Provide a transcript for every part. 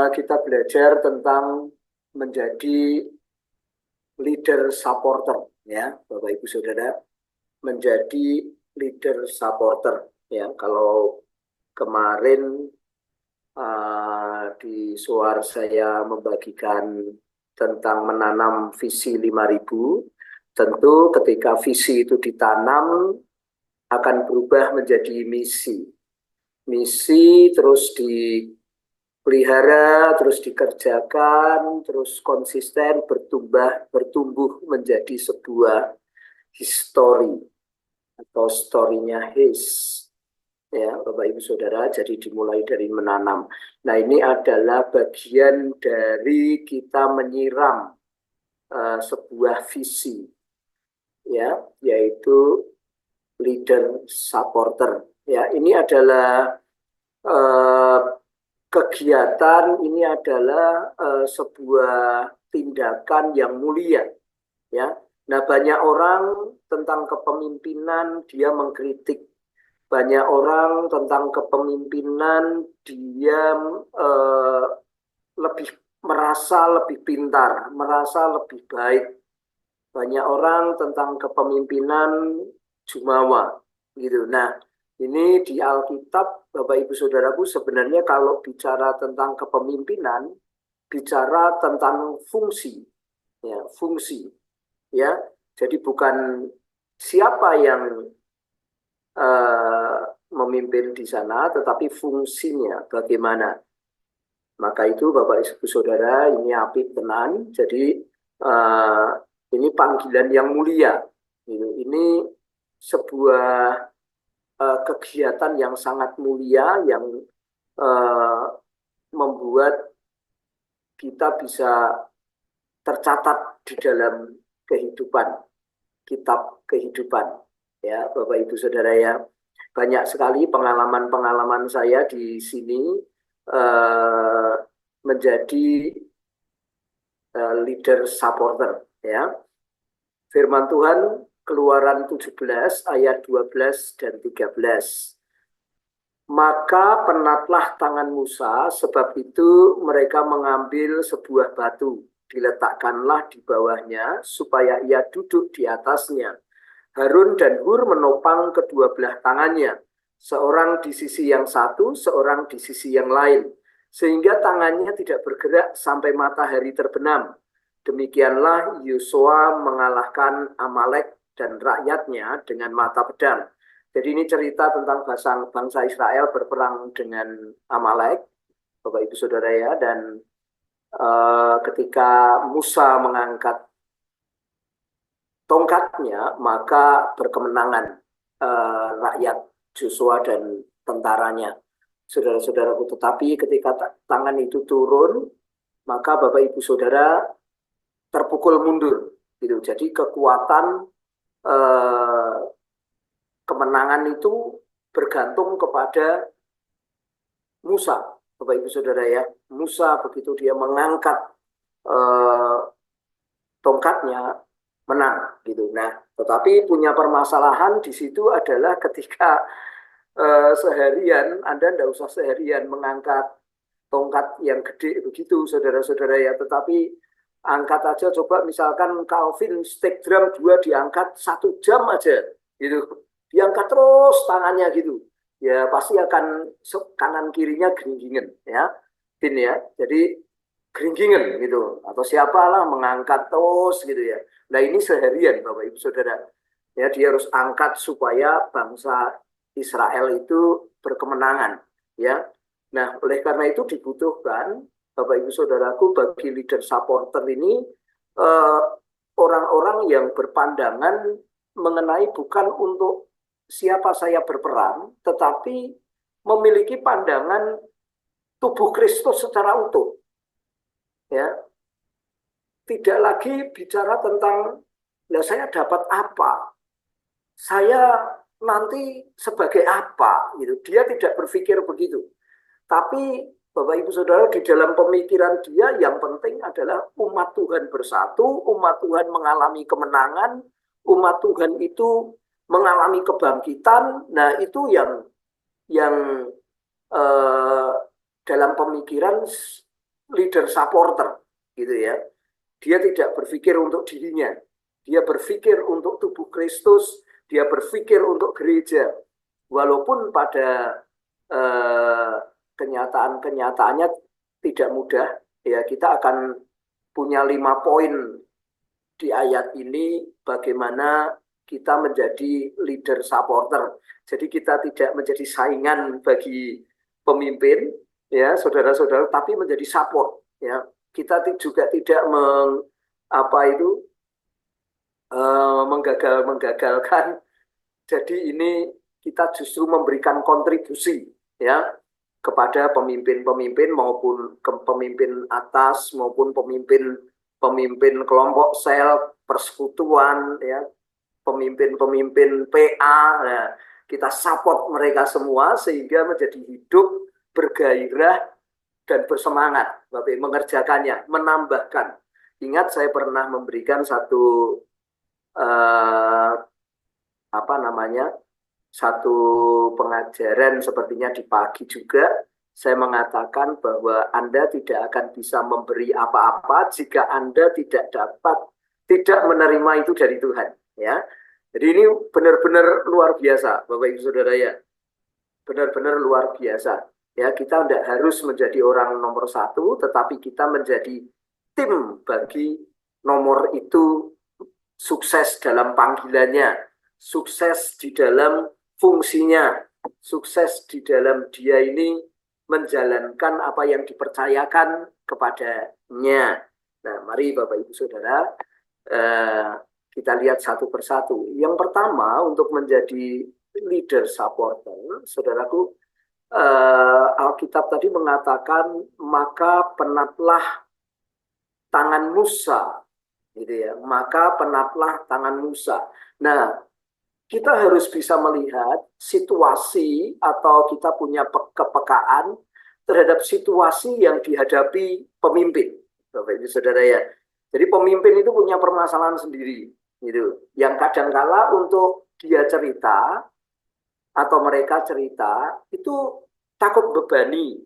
kita belajar tentang menjadi leader supporter, ya, Bapak Ibu Saudara, menjadi leader supporter, ya. Kalau kemarin di suar saya membagikan tentang menanam visi 5.000, tentu ketika visi itu ditanam akan berubah menjadi misi. Misi terus dipelihara, terus dikerjakan, terus konsisten bertumbuh menjadi sebuah histori atau story-nya his. Ya, Bapak Ibu Saudara, jadi dimulai dari menanam. Nah, ini adalah bagian dari kita menyiram sebuah visi, ya, yaitu leader supporter. Ya, ini adalah kegiatan, ini adalah sebuah tindakan yang mulia, ya. Nah, banyak orang tentang kepemimpinan dia mengkritik. Banyak orang tentang kepemimpinan dia merasa lebih pintar, merasa lebih baik. Banyak orang tentang kepemimpinan jumawa, gitu. Nah, ini di Alkitab, Bapak Ibu Saudaraku, sebenarnya kalau bicara tentang kepemimpinan, bicara tentang fungsi, ya, fungsi, ya. Jadi bukan siapa yang memimpin di sana, tetapi fungsinya bagaimana. Maka itu Bapak Ibu Saudara, ini apik tenan. Jadi ini panggilan yang mulia. Ini sebuah kegiatan yang sangat mulia yang membuat kita bisa tercatat di dalam kehidupan, kitab kehidupan. Ya, Bapak Ibu Saudara, ya, banyak sekali pengalaman-pengalaman saya di sini menjadi leader supporter, ya. Firman Tuhan Keluaran 17 ayat 12 dan 13. Maka penatlah tangan Musa, sebab itu mereka mengambil sebuah batu, diletakkanlah di bawahnya supaya ia duduk di atasnya. Harun dan Hur menopang kedua belah tangannya, seorang di sisi yang satu, seorang di sisi yang lain, sehingga tangannya tidak bergerak sampai matahari terbenam. Demikianlah Yosua mengalahkan Amalek dan rakyatnya dengan mata pedang. Jadi ini cerita tentang bangsa Israel berperang dengan Amalek, Bapak Ibu Saudara, ya, dan ketika Musa mengangkat tongkatnya, maka berkemenangan rakyat Joshua dan tentaranya, saudara-saudaraku. Tetapi ketika tangan itu turun, maka Bapak Ibu Saudara terpukul mundur, gitu. Jadi kekuatan kemenangan itu bergantung kepada Musa, Bapak Ibu Saudara, ya. Musa begitu dia mengangkat tongkatnya, menang, gitu. Nah, tetapi punya permasalahan di situ adalah ketika seharian, Anda tidak usah seharian mengangkat tongkat yang gede begitu, saudara-saudara, ya. Tetapi angkat aja, coba misalkan Calvin stick drum 2 diangkat 1 jam aja, gitu. Diangkat terus tangannya gitu, ya pasti akan kanan kirinya geringgingan, ya, Vin, ya. Jadi geringgingan gitu, atau siapalah mengangkat terus gitu, ya. Nah, ini seharian Bapak Ibu Saudara, ya, dia harus angkat supaya bangsa Israel itu berkemenangan, ya. Nah, oleh karena itu dibutuhkan, Bapak Ibu Saudaraku, bagi leader supporter ini orang-orang yang berpandangan mengenai bukan untuk siapa saya berperang, tetapi memiliki pandangan tubuh Kristus secara utuh, ya. Tidak lagi bicara tentang, lah saya dapat apa, saya nanti sebagai apa, gitu. Dia tidak berpikir begitu. Tapi Bapak Ibu Saudara, di dalam pemikiran dia yang penting adalah umat Tuhan bersatu, umat Tuhan mengalami kemenangan, umat Tuhan itu mengalami kebangkitan. Nah, itu yang dalam pemikiran leader supporter gitu ya. Dia tidak berpikir untuk dirinya, dia berpikir untuk tubuh Kristus, dia berpikir untuk gereja. Walaupun pada kenyataan-kenyataannya tidak mudah, ya kita akan punya 5 poin di ayat ini bagaimana kita menjadi leader supporter. Jadi kita tidak menjadi saingan bagi pemimpin, ya saudara-saudara, tapi menjadi support. Ya, kita juga tidak menggagalkan. Jadi ini kita justru memberikan kontribusi ya kepada pemimpin-pemimpin maupun pemimpin atas maupun pemimpin kelompok sel, persekutuan ya, pemimpin-pemimpin PA ya. Kita support mereka semua sehingga menjadi hidup bergairah dan bersemangat Bapak mengerjakannya, menambahkan. Ingat saya pernah memberikan satu satu pengajaran sepertinya di pagi juga. Saya mengatakan bahwa Anda tidak akan bisa memberi apa-apa jika Anda tidak menerima itu dari Tuhan ya. Jadi ini benar-benar luar biasa Bapak Ibu Saudara ya. Benar-benar luar biasa. Ya, kita tidak harus menjadi orang nomor 1, tetapi kita menjadi tim bagi nomor itu sukses dalam panggilannya, sukses di dalam fungsinya, sukses di dalam dia ini menjalankan apa yang dipercayakan kepadanya. Nah, mari Bapak Ibu Saudara, kita lihat satu persatu. Yang pertama, untuk menjadi leader supporter, saudaraku, Alkitab tadi mengatakan, maka penatlah tangan Musa, gitu ya. Maka penatlah tangan Musa. Nah, kita harus bisa melihat situasi atau kita punya kepekaan terhadap situasi yang dihadapi pemimpin, Bapak Ibu Saudara ya. Jadi pemimpin itu punya permasalahan sendiri, gitu. Yang kadangkala untuk dia cerita atau mereka cerita itu takut bebani,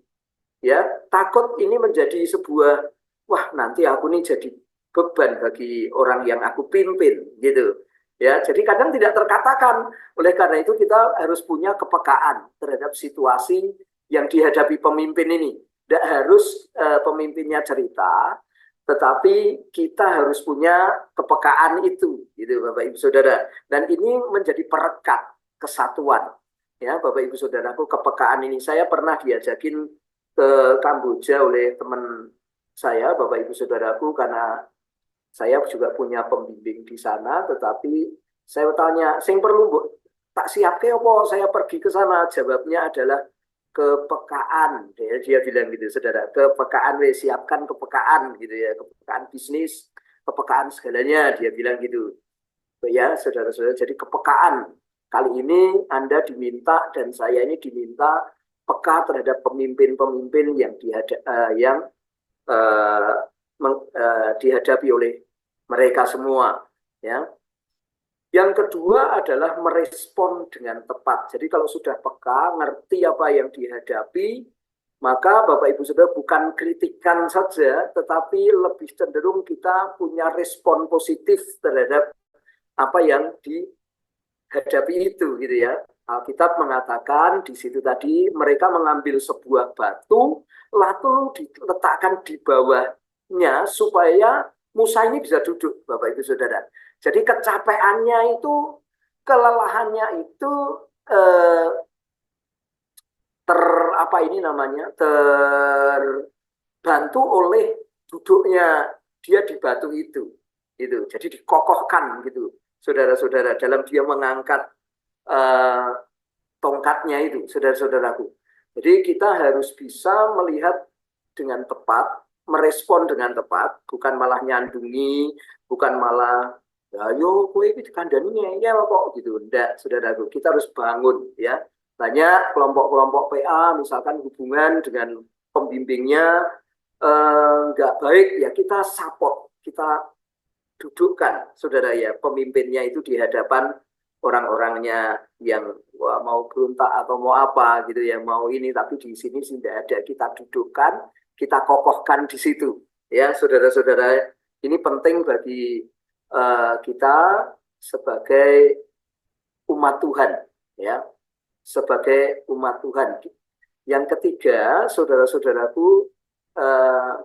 ya, takut ini menjadi sebuah, wah nanti aku nih jadi beban bagi orang yang aku pimpin, gitu. Ya, jadi kadang tidak terkatakan. Oleh karena itu kita harus punya kepekaan terhadap situasi yang dihadapi pemimpin ini. Tidak harus pemimpinnya cerita, tetapi kita harus punya kepekaan itu, gitu Bapak Ibu Saudara. Dan ini menjadi perekat kesatuan. Ya, Bapak Ibu Saudaraku, kepekaan ini saya pernah diajakin ke Kamboja oleh teman saya, Bapak Ibu Saudaraku, karena saya juga punya pembimbing di sana, tetapi saya tanya, sing perlu tak siap ke apa saya pergi ke sana? Jawabnya adalah kepekaan. Dia bilang gitu, saudara, kepekaan, siapkan kepekaan gitu ya, kepekaan bisnis, kepekaan segalanya, dia bilang gitu. Ya, saudara-saudara, jadi kepekaan. Kali ini Anda diminta dan saya ini diminta peka terhadap pemimpin-pemimpin yang dihadapi oleh mereka semua ya. Yang kedua adalah merespon dengan tepat. Jadi kalau sudah peka, ngerti apa yang dihadapi, maka Bapak Ibu Saudara bukan kritikan saja, tetapi lebih cenderung kita punya respon positif terhadap apa yang dihadapi itu gitu ya. Alkitab mengatakan di situ tadi mereka mengambil sebuah batu lalu diletakkan di bawahnya supaya Musa ini bisa duduk, Bapak Ibu Saudara. Jadi kecapeannya itu, kelelahannya itu terbantu oleh duduknya dia di batu itu, gitu. Jadi dikokohkan gitu, saudara-saudara, dalam dia mengangkat tongkatnya itu, saudara-saudaraku. Jadi kita harus bisa melihat dengan tepat, merespon dengan tepat, bukan malah nyandungi, bukan malah ayo kue itu dikandani ngeyel kok gitu. Enggak, saudaraku, kita harus bangun ya. Banyak kelompok-kelompok PA misalkan hubungan dengan pembimbingnya enggak baik ya, kita support, kita dudukkan saudara ya pemimpinnya itu di hadapan orang-orangnya yang mau berontak atau mau apa gitu ya, mau ini, tapi di sini tidak ada, kita dudukkan, kita kokohkan di situ. Ya, saudara-saudara, ini penting bagi kita sebagai umat Tuhan, ya, sebagai umat Tuhan. Yang ketiga, saudara-saudaraku,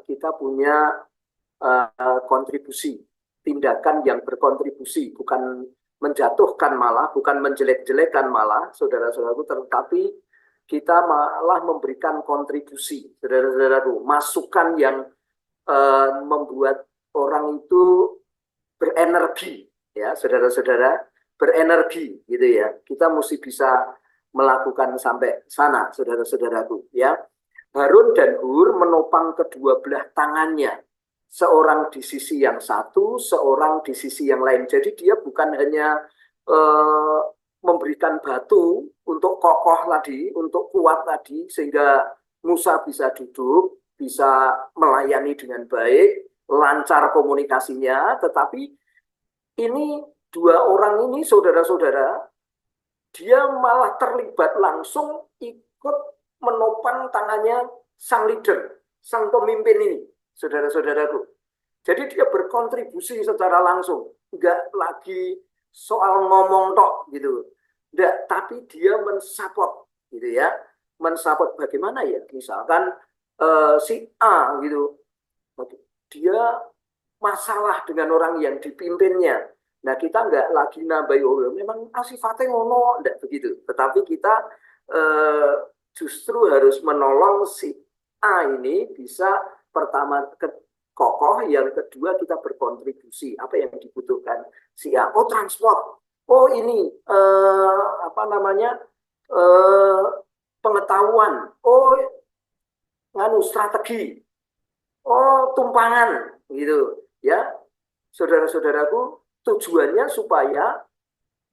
kita punya kontribusi, tindakan yang berkontribusi, bukan menjatuhkan malah, bukan menjelek-jelekan malah, saudara-saudaraku, tetapi kita malah memberikan kontribusi, saudara-saudaraku, masukan yang membuat orang itu berenergi, ya, saudara-saudara, berenergi, gitu ya. Kita mesti bisa melakukan sampai sana, saudara-saudaraku, ya. Harun dan Hur menopang kedua belah tangannya, seorang di sisi yang satu, seorang di sisi yang lain. Jadi dia bukan hanya memberikan batu untuk kokoh tadi, untuk kuat tadi, sehingga Musa bisa duduk, bisa melayani dengan baik, lancar komunikasinya, tetapi ini dua orang ini, saudara-saudara, dia malah terlibat langsung ikut menopang tangannya sang leader, sang pemimpin ini, saudara-saudaraku. Jadi dia berkontribusi secara langsung, nggak lagi soal ngomong tok gitu, nggak, tapi dia mensupport gitu ya, mensupport bagaimana ya, misalkan si A gitu, dia masalah dengan orang yang dipimpinnya. Nah, kita nggak lagi nambahi, oh memang sifatnya ngono, enggak begitu. Tetapi kita justru harus menolong si A ini bisa pertama kokoh, yang kedua kita berkontribusi apa yang dibutuhkan si A. Oh, transport. Oh, ini apa namanya? Pengetahuan. Oh, nganu strategi. Oh, tumpangan gitu ya. Saudara-saudaraku, tujuannya supaya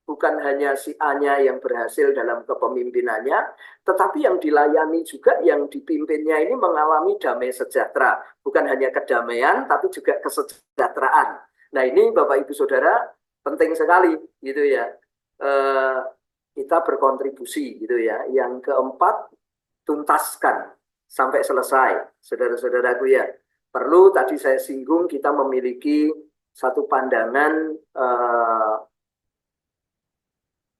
bukan hanya si A-nya yang berhasil dalam kepemimpinannya, tetapi yang dilayani juga, yang dipimpinnya ini mengalami damai sejahtera. Bukan hanya kedamaian, tapi juga kesejahteraan. Nah, ini Bapak Ibu Saudara penting sekali gitu ya. Kita berkontribusi gitu ya. Yang keempat, tuntaskan sampai selesai, saudara-saudaraku ya. Perlu tadi saya singgung, kita memiliki satu pandangan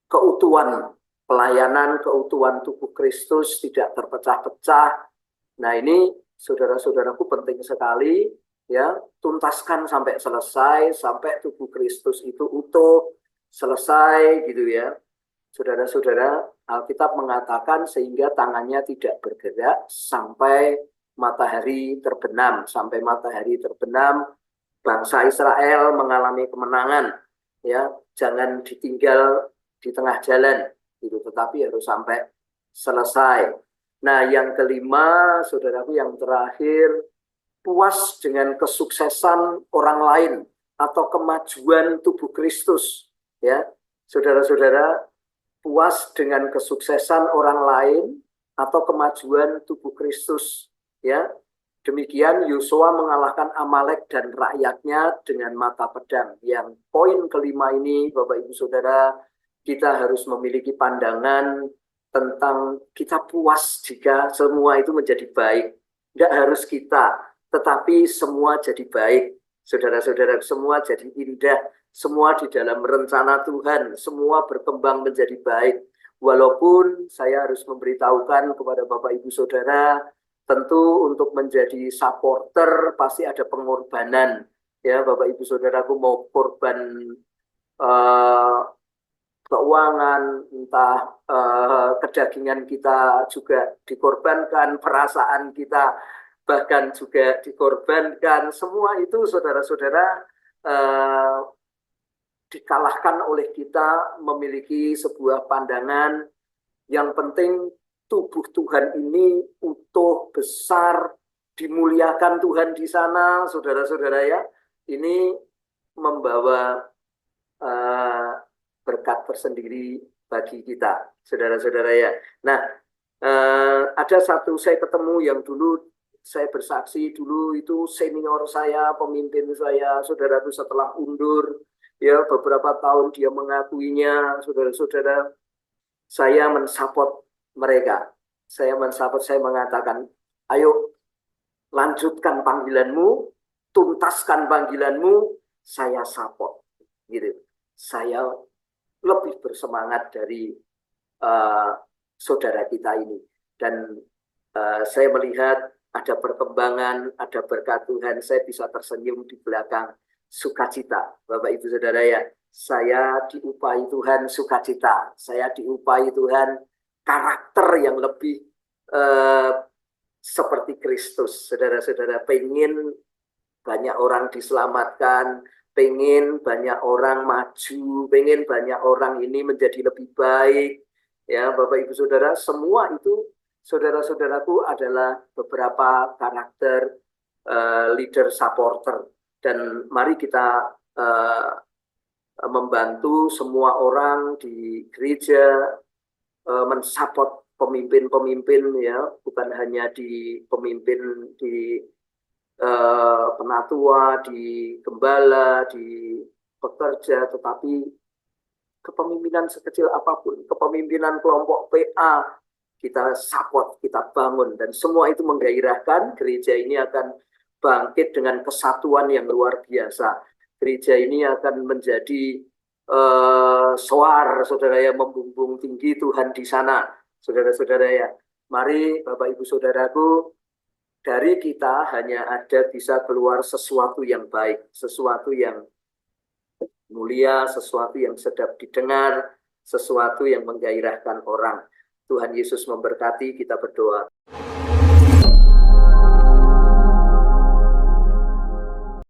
keutuhan pelayanan, keutuhan tubuh Kristus tidak terpecah-pecah. Nah, ini saudara-saudaraku penting sekali ya, tuntaskan sampai selesai, sampai tubuh Kristus itu utuh, selesai gitu ya. Saudara-saudara, Alkitab mengatakan sehingga tangannya tidak bergerak sampai matahari terbenam. Sampai matahari terbenam, bangsa Israel mengalami kemenangan. Ya, jangan ditinggal di tengah jalan, gitu. Tetapi harus sampai selesai. Nah, yang kelima, saudaraku, yang terakhir, puas dengan kesuksesan orang lain atau kemajuan tubuh Kristus. Ya, saudara-saudara, puas dengan kesuksesan orang lain atau kemajuan tubuh Kristus. Ya, demikian Yosua mengalahkan Amalek dan rakyatnya dengan mata pedang. Yang poin kelima ini, Bapak Ibu Saudara, kita harus memiliki pandangan tentang kita puas jika semua itu menjadi baik. Tidak harus kita, tetapi semua jadi baik. Saudara-saudara, semua jadi indah, semua di dalam rencana Tuhan, semua berkembang menjadi baik. Walaupun saya harus memberitahukan kepada Bapak Ibu Saudara, tentu untuk menjadi supporter pasti ada pengorbanan. Ya, Bapak Ibu Saudaraku, mau korban keuangan, entah kedagingan kita juga dikorbankan, perasaan kita bahkan juga dikorbankan. Semua itu saudara-saudara dikalahkan oleh kita memiliki sebuah pandangan. Yang penting tubuh Tuhan ini utuh, besar, dimuliakan Tuhan di sana, saudara-saudara ya. Ini membawa berkat tersendiri bagi kita, saudara-saudara ya. Nah, ada satu, saya ketemu yang dulu saya bersaksi, dulu itu senior saya, pemimpin saya, saudara itu setelah undur, ya beberapa tahun dia mengakuinya, saudara-saudara, saya mensupport mereka. Saya mensupport, saya mengatakan, ayo lanjutkan panggilanmu, tuntaskan panggilanmu, saya support. Gitu. Saya lebih bersemangat dari saudara kita ini. Dan saya melihat ada perkembangan, ada berkat Tuhan, saya bisa tersenyum di belakang sukacita. Bapak Ibu Saudara ya, saya diupahi Tuhan sukacita, saya diupahi Tuhan karakter yang lebih seperti Kristus. Saudara-saudara, pengen banyak orang diselamatkan, pengen banyak orang maju, pengen banyak orang ini menjadi lebih baik. Ya, Bapak Ibu Saudara, semua itu saudara-saudaraku adalah beberapa karakter leader supporter. Dan mari kita membantu semua orang di gereja mensupport pemimpin-pemimpin, ya, bukan hanya di pemimpin di penatua, di gembala, di pekerja, tetapi kepemimpinan sekecil apapun, kepemimpinan kelompok PA, kita support, kita bangun, dan semua itu menggairahkan gereja ini akan bangkit dengan kesatuan yang luar biasa. Gereja ini akan menjadi soar, saudara ya, membumbung tinggi Tuhan di sana, saudara-saudara ya. Mari Bapak Ibu Saudaraku, dari kita hanya ada bisa keluar sesuatu yang baik, sesuatu yang mulia, sesuatu yang sedap didengar, sesuatu yang menggairahkan orang. Tuhan Yesus memberkati, kita berdoa.